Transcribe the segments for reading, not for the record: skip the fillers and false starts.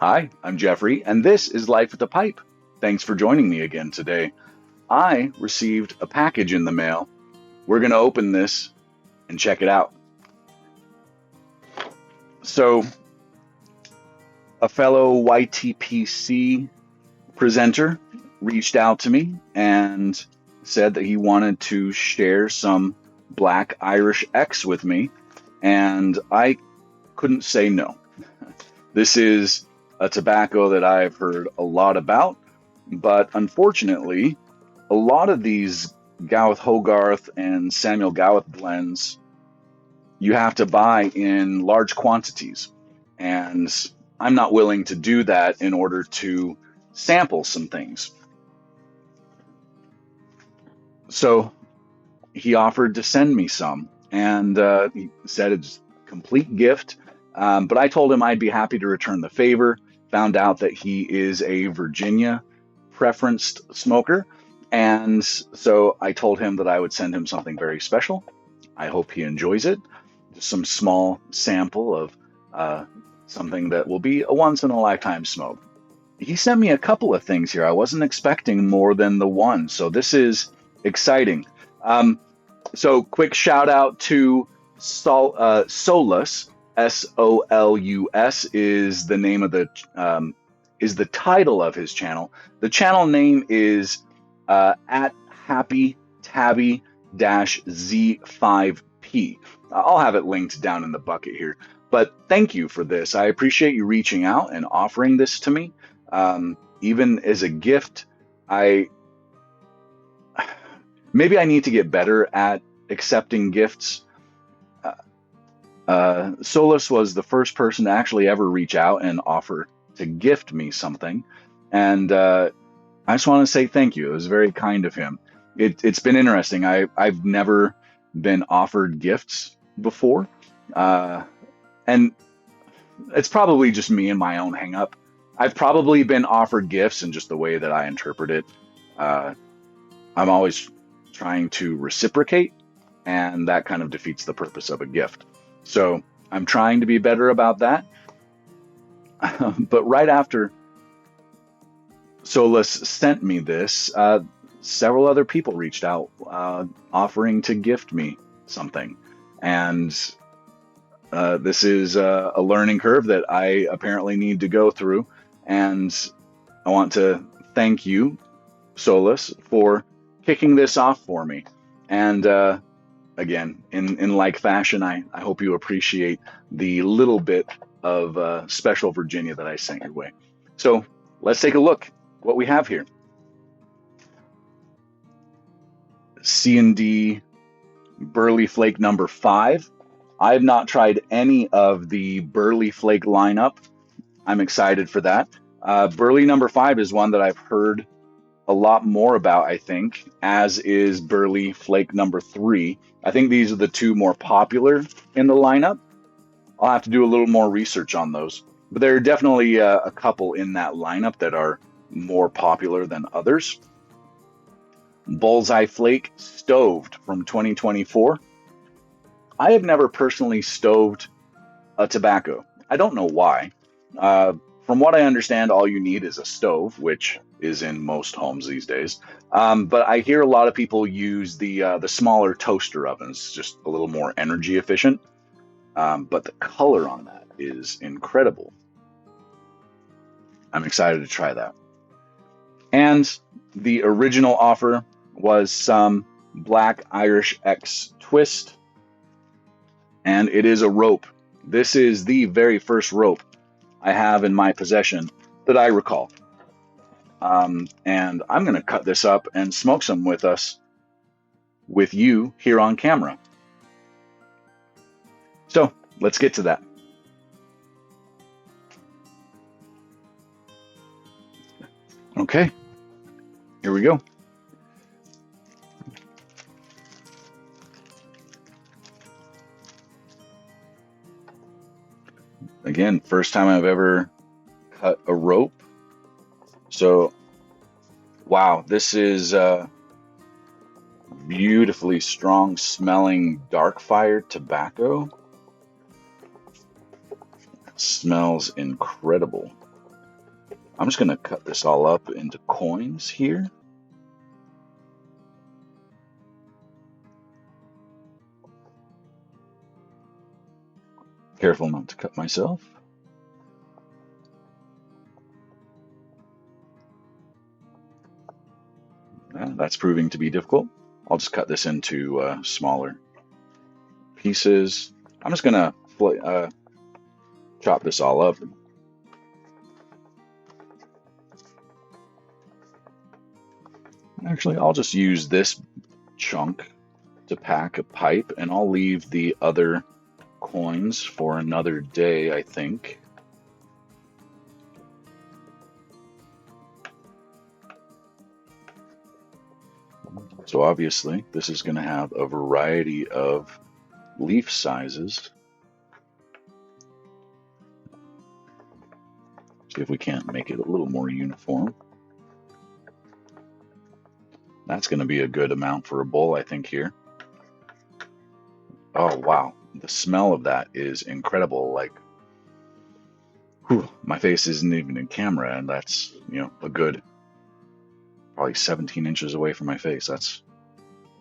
Hi, I'm Jeffrey, and this is Life with a Pipe. Thanks for joining me again today. I received a package in the mail. We're going to open this and check it out. So, a fellow YTPC presenter reached out to me and said that he wanted to share some Black Irish X with me, and I couldn't say no. This is a tobacco that I've heard a lot about, but unfortunately, a lot of these Gawith Hoggarth and Samuel Gawith blends you have to buy in large quantities, and I'm not willing to do that in order to sample some things. So he offered to send me some, and he said it's a complete gift. But I told him I'd be happy to return the favor. Found out that he is a Virginia preferenced smoker, and so I told him that I would send him something very special. I hope he enjoys it. Just some small sample of something that will be a once in a lifetime smoke. He sent me a couple of things here. I wasn't expecting more than the one, so this is exciting. So quick shout out to Solus. Solus is the name of the title of his channel. The channel name is at Happy Tabby Z5P. I'll have it linked down in the bucket here. But thank you for this. I appreciate you reaching out and offering this to me. Even as a gift, maybe I need to get better at accepting gifts. Solus was the first person to actually ever reach out and offer to gift me something. And I just want to say thank you. It was very kind of him. It's been interesting. I've never been offered gifts before. And it's probably just me and my own hang up. I've probably been offered gifts, and just the way that I interpret it, I'm always trying to reciprocate, and that kind of defeats the purpose of a gift. So I'm trying to be better about that. But right after Solus sent me this, several other people reached out offering to gift me something. And this is a learning curve that I apparently need to go through. And I want to thank you, Solus, for kicking this off for me. And again, in like fashion, I hope you appreciate the little bit of special Virginia that I sent your way. So let's take a look what we have here. C&D Burley Flake number 5. I have not tried any of the Burley Flake lineup. I'm excited for that. Burley number 5 is one that I've heard a lot more about, I think, as is Burley Flake number 3. I think these are the two more popular in the lineup. I'll have to do a little more research on those. But there are definitely a couple in that lineup that are more popular than others. Bullseye Flake Stoved from 2024. I have never personally stoved a tobacco. I don't know why. From what I understand, all you need is a stove, which is in most homes these days. But I hear a lot of people use the smaller toaster ovens, just a little more energy efficient. But the color on that is incredible. I'm excited to try that. And the original offer was some Black Irish X Twist. And it is a rope. This is the very first rope I have in my possession that I recall. And I'm going to cut this up and smoke some with you here on camera. So let's get to that. Okay, here we go. Again, first time I've ever cut a rope. So, wow, this is beautifully strong smelling dark fire tobacco. It smells incredible. I'm just going to cut this all up into coins here. Careful not to cut myself. That's proving to be difficult. I'll just cut this into smaller pieces. I'm just going to chop this all up. Actually, I'll just use this chunk to pack a pipe, and I'll leave the other coins for another day, I think. So obviously, this is going to have a variety of leaf sizes. See if we can't make it a little more uniform. That's going to be a good amount for a bowl, I think, here. Oh, wow. The smell of that is incredible. Like, whew, my face isn't even in camera, and that's, you know, a good probably 17 inches away from my face. That's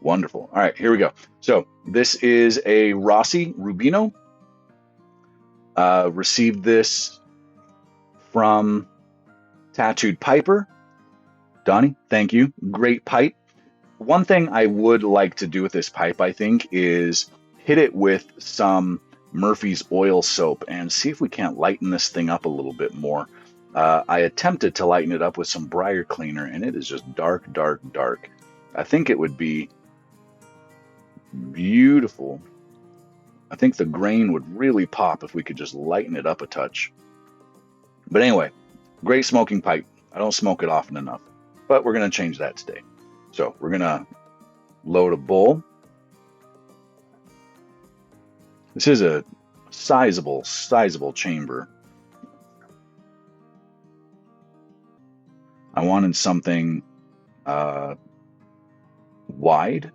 wonderful. All right, here we go. So this is a Rossi Rubino. Received this from Tattooed Piper. Donnie, thank you. Great pipe. One thing I would like to do with this pipe, I think, is hit it with some Murphy's oil soap and see if we can't lighten this thing up a little bit more. I attempted to lighten it up with some briar cleaner, and it is just dark, dark, dark. I think it would be beautiful. I think the grain would really pop if we could just lighten it up a touch. But anyway, great smoking pipe. I don't smoke it often enough, but we're going to change that today. So we're going to load a bowl. This is a sizable chamber. I wanted something wide.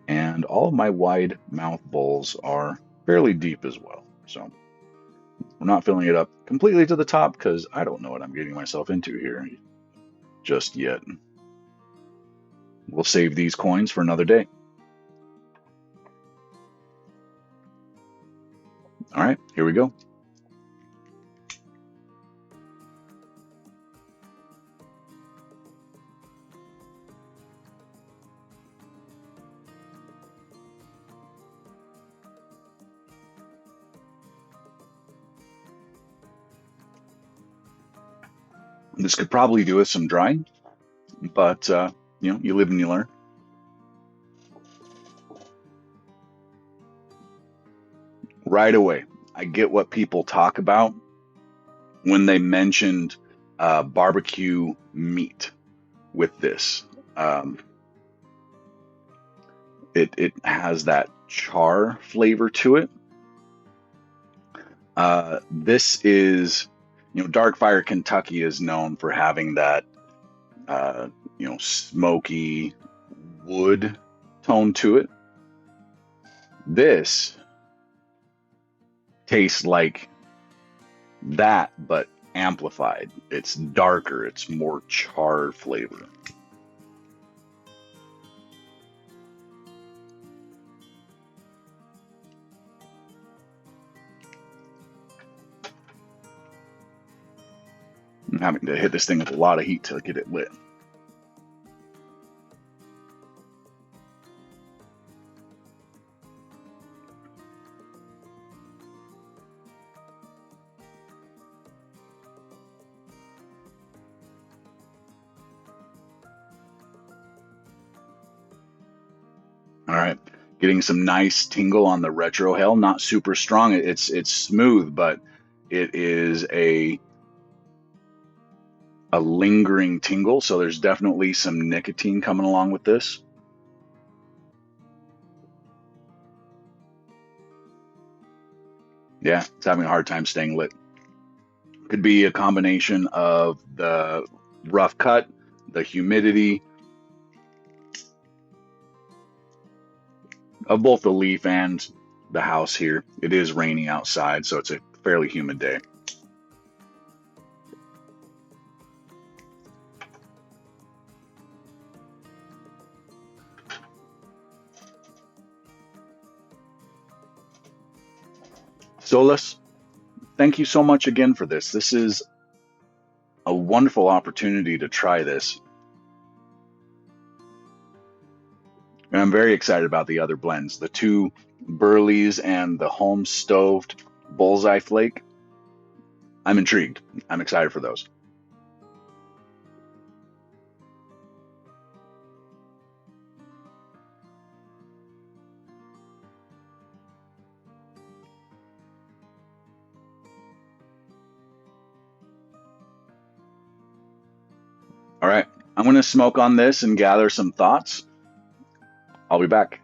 And all of my wide mouth bowls are fairly deep as well. So we're not filling it up completely to the top because I don't know what I'm getting myself into here just yet. We'll save these coins for another day. All right, here we go. This could probably do with some drying, but you know, you live and you learn. Right away, I get what people talk about when they mentioned barbecue meat with this. It has that char flavor to it. This is, you know, Dark Fire Kentucky is known for having that, you know, smoky wood tone to it. This tastes like that, but amplified. It's darker, it's more charred flavor. I'm having to hit this thing with a lot of heat to get it lit. All right, getting some nice tingle on the retrohale. Not super strong. It's smooth, but it is a lingering tingle. So there's definitely some nicotine coming along with this. Yeah, it's having a hard time staying lit. Could be a combination of the rough cut, the humidity of both the leaf and the house here. It is raining outside, so it's a fairly humid day. Solus, thank you so much again for this. This is a wonderful opportunity to try this. And I'm very excited about the other blends, the two Burleys and the home stoved bullseye flake. I'm intrigued. I'm excited for those. All right, I'm going to smoke on this and gather some thoughts. I'll be back.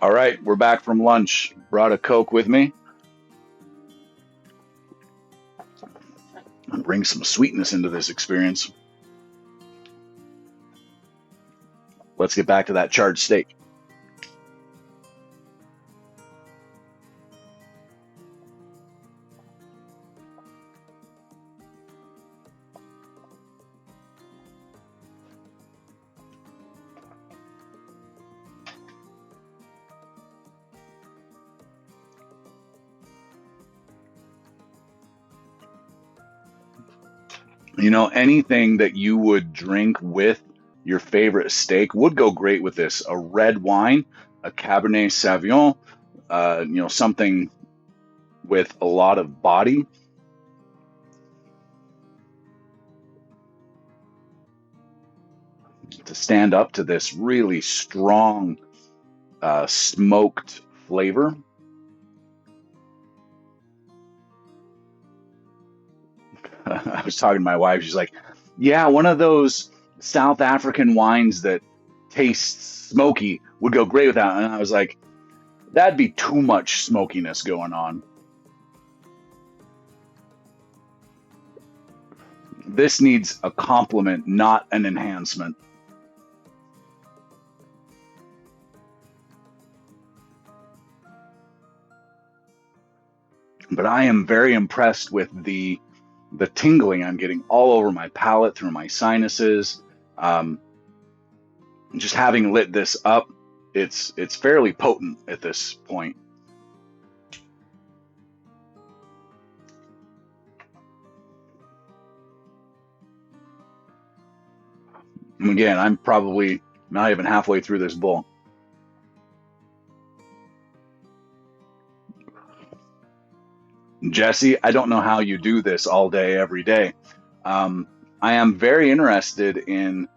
All right, we're back from lunch. Brought a Coke with me. I'll bring some sweetness into this experience. Let's get back to that charred steak. You know, anything that you would drink with your favorite steak would go great with this. A red wine, a Cabernet Sauvignon, something with a lot of body. To stand up to this really strong smoked flavor. I was talking to my wife. She's like, yeah, one of those South African wines that tastes smoky would go great with that. And I was like, that'd be too much smokiness going on. This needs a complement, not an enhancement. But I am very impressed with the tingling I'm getting all over my palate, through my sinuses. Just having lit this up, it's fairly potent at this point. And again, I'm probably not even halfway through this bowl. Jesse, I don't know how you do this all day, every day. I am very interested in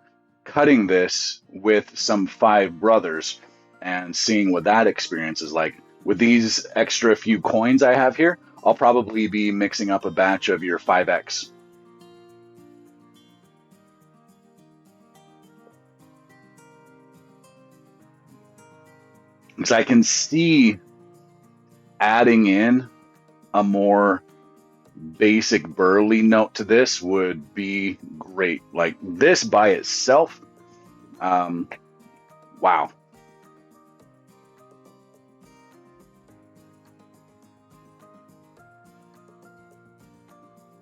cutting this with some Five Brothers and seeing what that experience is like. With these extra few coins I have here, I'll probably be mixing up a batch of your 5X. Because I can see adding in a more basic burley note to this would be great. Like this by itself, wow.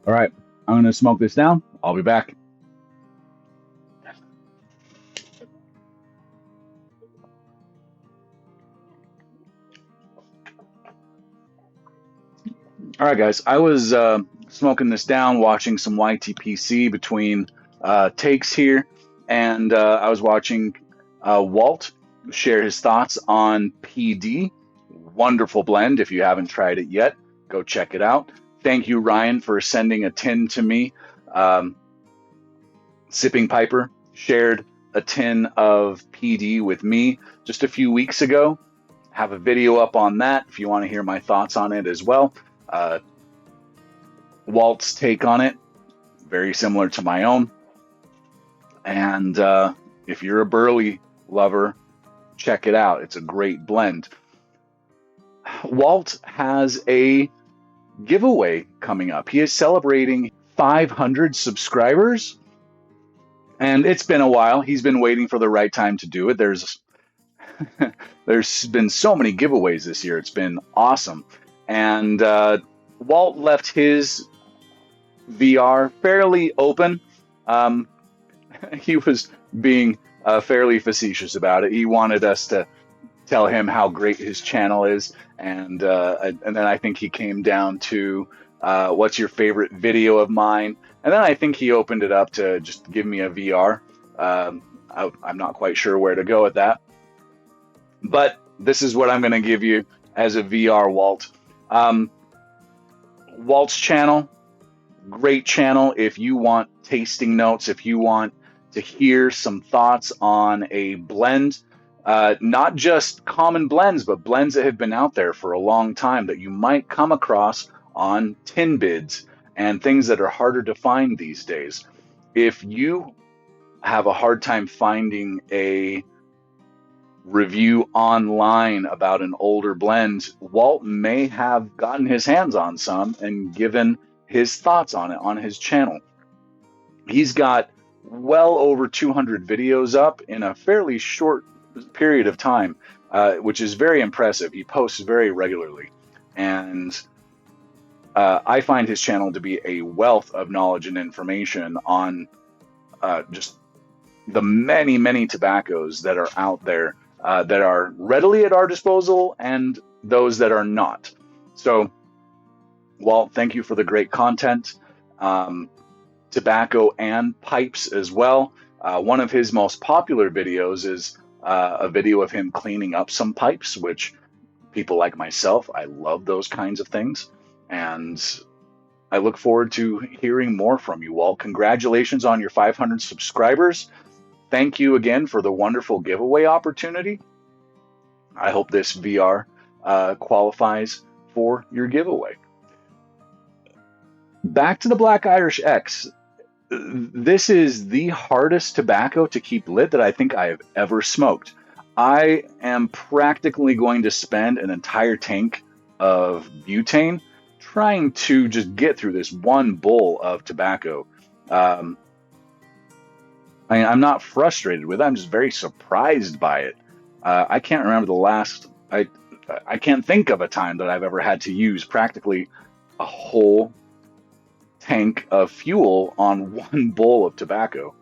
All right, I'm going to smoke this down. I'll be back. All right, guys. I was smoking this down, watching some YTPC between takes here, and I was watching Walt share his thoughts on PD. Wonderful blend. If you haven't tried it yet, go check it out. Thank you, Ryan, for sending a tin to me. Sipping Piper shared a tin of PD with me just a few weeks ago. Have a video up on that if you want to hear my thoughts on it as well. Walt's take on it, very similar to my own. And if you're a Burley lover, check it out. It's a great blend. Walt has a giveaway coming up. He is celebrating 500 subscribers. And it's been a while. He's been waiting for the right time to do it. There's There's been so many giveaways this year. It's been awesome. And Walt left his VR fairly open. Um, he was being fairly facetious about it. He wanted us to tell him how great his channel is, and then I think he came down to what's your favorite video of mine, and then I think he opened it up to just give me a VR. I'm not quite sure where to go with that, but this is what I'm going to give you as a VR, Walt. Walt's channel, great channel if you want tasting notes, if you want to hear some thoughts on a blend, not just common blends, but blends that have been out there for a long time that you might come across on tin bids and things that are harder to find these days. If you have a hard time finding a review online about an older blend, Walt may have gotten his hands on some and given his thoughts on it on his channel. He's got well over 200 videos up in a fairly short period of time, which is very impressive. He posts very regularly, and I find his channel to be a wealth of knowledge and information on just the many, many tobaccos that are out there that are readily at our disposal and those that are not. So, Walt, thank you for the great content. Tobacco and pipes as well. One of his most popular videos is a video of him cleaning up some pipes, which people like myself, I love those kinds of things. And I look forward to hearing more from you, Walt. Congratulations on your 500 subscribers. Thank you again for the wonderful giveaway opportunity. I hope this VR qualifies for your giveaway. Back to the Black Irish X. This is the hardest tobacco to keep lit that I think I have ever smoked. I am practically going to spend an entire tank of butane trying to just get through this one bowl of tobacco. I'm not frustrated with it. I'm just very surprised by it. I can't remember the last. I can't think of a time that I've ever had to use practically a whole tank of fuel on one bowl of tobacco.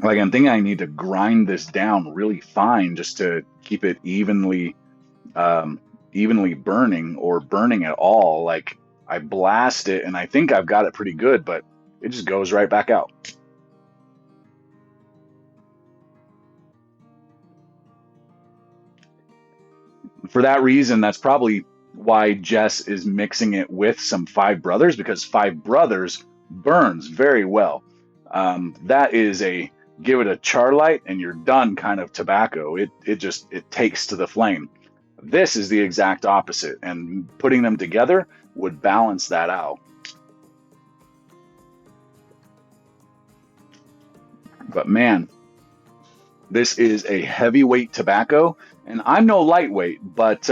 Like, I'm thinking I need to grind this down really fine just to keep it evenly burning, or burning at all. Like, I blast it and I think I've got it pretty good, but it just goes right back out. For that reason, that's probably why Jess is mixing it with some Five Brothers, because Five Brothers burns very well. That is a give it a char light and you're done kind of tobacco. It takes to the flame. This is the exact opposite, and putting them together would balance that out. But man, this is a heavyweight tobacco, and I'm no lightweight, but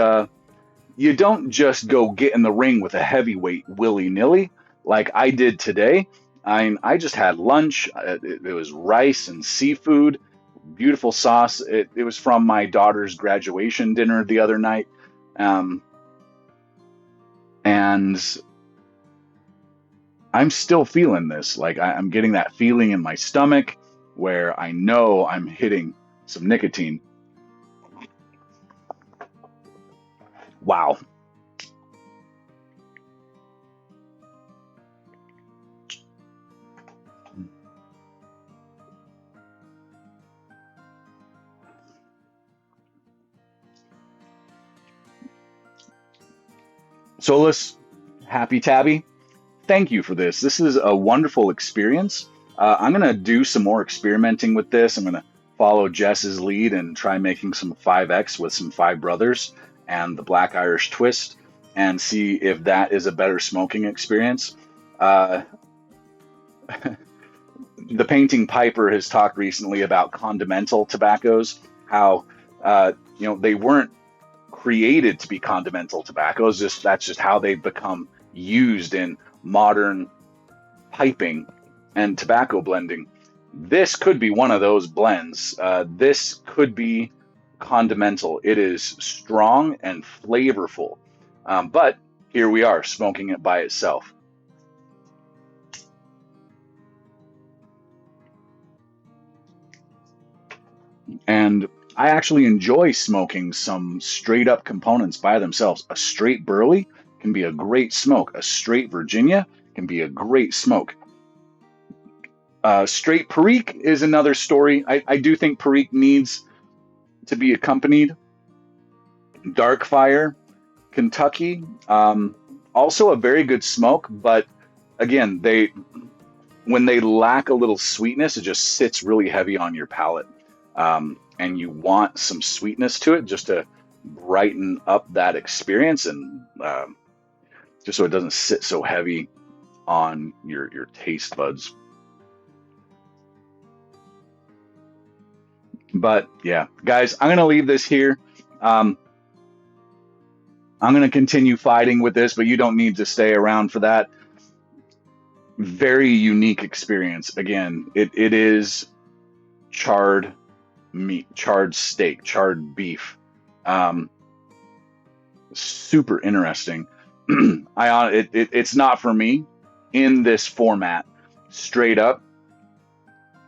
you don't just go get in the ring with a heavyweight willy-nilly like I did today. I just had lunch. It was rice and seafood, beautiful sauce. It was from my daughter's graduation dinner the other night. And I'm still feeling this. Like, I'm getting that feeling in my stomach where I know I'm hitting some nicotine. Wow. Solus, Happy Tabby, thank you for this. This is a wonderful experience. I'm going to do some more experimenting with this. I'm going to follow Jess's lead and try making some 5X with some Five Brothers and the Black Irish Twist, and see if that is a better smoking experience. The Painting Piper has talked recently about condimental tobaccos, how they weren't created to be condimental tobaccos. That's just how they've become used in modern piping and tobacco blending, this could be one of those blends. This could be condimental. It is strong and flavorful, but here we are smoking it by itself. And I actually enjoy smoking some straight up components by themselves. A straight burley can be a great smoke. A straight Virginia can be a great smoke. Straight Perique is another story. I do think Perique needs to be accompanied. Dark Fire, Kentucky, also a very good smoke, but again, when they lack a little sweetness, it just sits really heavy on your palate. And you want some sweetness to it just to brighten up that experience and just so it doesn't sit so heavy on your taste buds. But yeah, guys, I'm going to leave this here. I'm going to continue fighting with this, but you don't need to stay around for that. Very unique experience. Again, it is charred meat, charred steak, charred beef. Super interesting. It's not for me in this format. Straight up,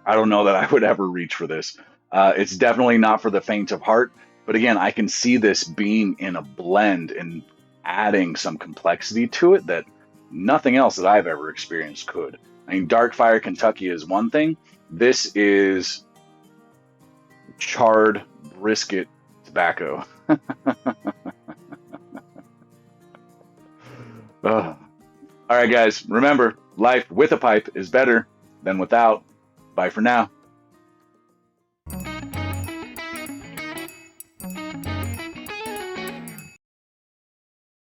I don't know that I would ever reach for this. It's definitely not for the faint of heart. But again, I can see this being in a blend and adding some complexity to it that nothing else that I've ever experienced could. I mean, Dark Fire Kentucky is one thing. This is charred brisket tobacco. All right, guys, remember, life with a pipe is better than without. Bye for now.